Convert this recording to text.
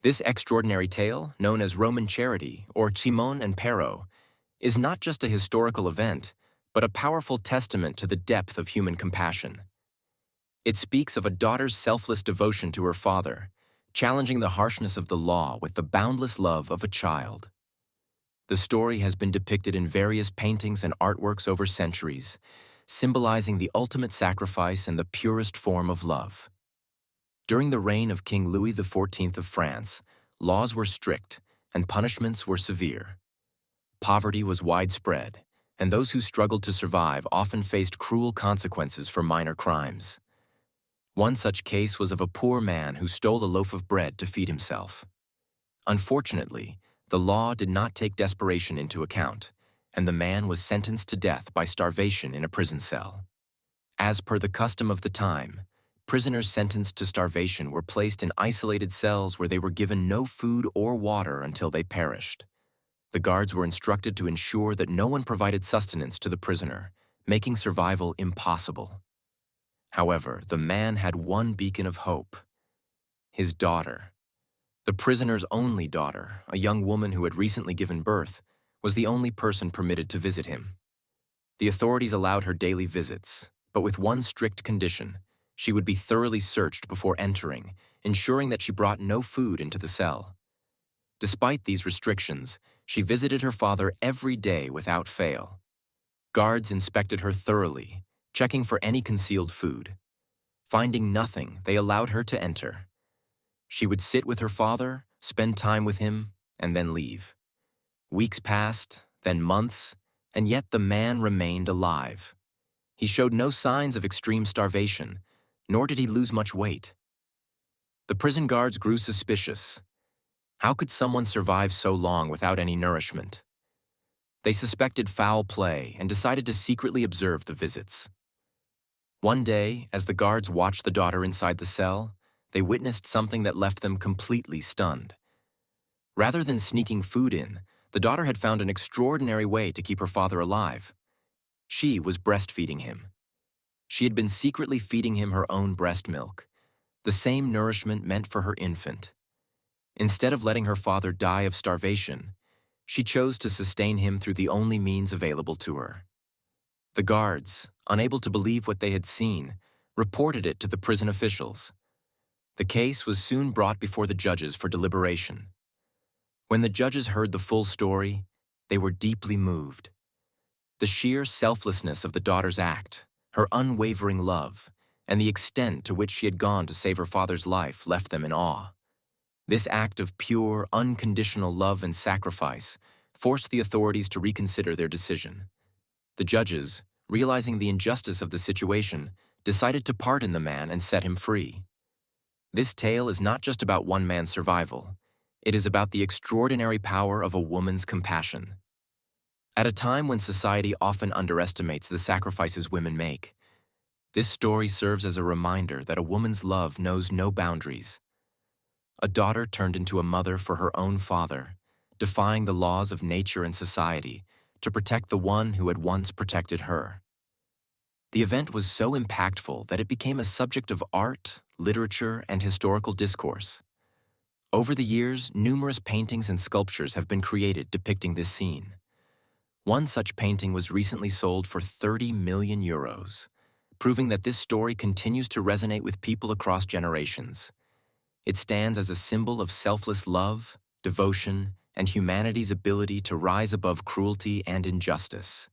This extraordinary tale, known as Roman Charity or Cimon and Pero, is not just a historical event, but a powerful testament to the depth of human compassion. It speaks of a daughter's selfless devotion to her father, challenging the harshness of the law with the boundless love of a child. The story has been depicted in various paintings and artworks over centuries, symbolizing the ultimate sacrifice and the purest form of love. During the reign of King Louis XIV of France, laws were strict and punishments were severe. Poverty was widespread, and those who struggled to survive often faced cruel consequences for minor crimes. One such case was of a poor man who stole a loaf of bread to feed himself. Unfortunately, the law did not take desperation into account, and the man was sentenced to death by starvation in a prison cell. As per the custom of the time, prisoners sentenced to starvation were placed in isolated cells where they were given no food or water until they perished. The guards were instructed to ensure that no one provided sustenance to the prisoner, making survival impossible. However, the man had one beacon of hope: his daughter. The prisoner's only daughter, a young woman who had recently given birth, was the only person permitted to visit him. The authorities allowed her daily visits, but with one strict condition: she would be thoroughly searched before entering, ensuring that she brought no food into the cell. Despite these restrictions, she visited her father every day without fail. Guards inspected her thoroughly, checking for any concealed food. Finding nothing, they allowed her to enter. She would sit with her father, spend time with him, and then leave. Weeks passed, then months, and yet the man remained alive. He showed no signs of extreme starvation, nor did he lose much weight. The prison guards grew suspicious. How could someone survive so long without any nourishment? They suspected foul play and decided to secretly observe the visits. One day, as the guards watched the daughter inside the cell, they witnessed something that left them completely stunned. Rather than sneaking food in, the daughter had found an extraordinary way to keep her father alive. She was breastfeeding him. She had been secretly feeding him her own breast milk, the same nourishment meant for her infant. Instead of letting her father die of starvation, she chose to sustain him through the only means available to her. The guards, unable to believe what they had seen, reported it to the prison officials. The case was soon brought before the judges for deliberation. When the judges heard the full story, they were deeply moved. The sheer selflessness of the daughter's act, her unwavering love, and the extent to which she had gone to save her father's life left them in awe. This act of pure, unconditional love and sacrifice forced the authorities to reconsider their decision. The judges, realizing the injustice of the situation, decided to pardon the man and set him free. This tale is not just about one man's survival. It is about the extraordinary power of a woman's compassion. At a time when society often underestimates the sacrifices women make, this story serves as a reminder that a woman's love knows no boundaries. A daughter turned into a mother for her own father, defying the laws of nature and society to protect the one who had once protected her. The event was so impactful that it became a subject of art, literature, and historical discourse. Over the years, numerous paintings and sculptures have been created depicting this scene. One such painting was recently sold for 30 million euros, proving that this story continues to resonate with people across generations. It stands as a symbol of selfless love, devotion, and humanity's ability to rise above cruelty and injustice.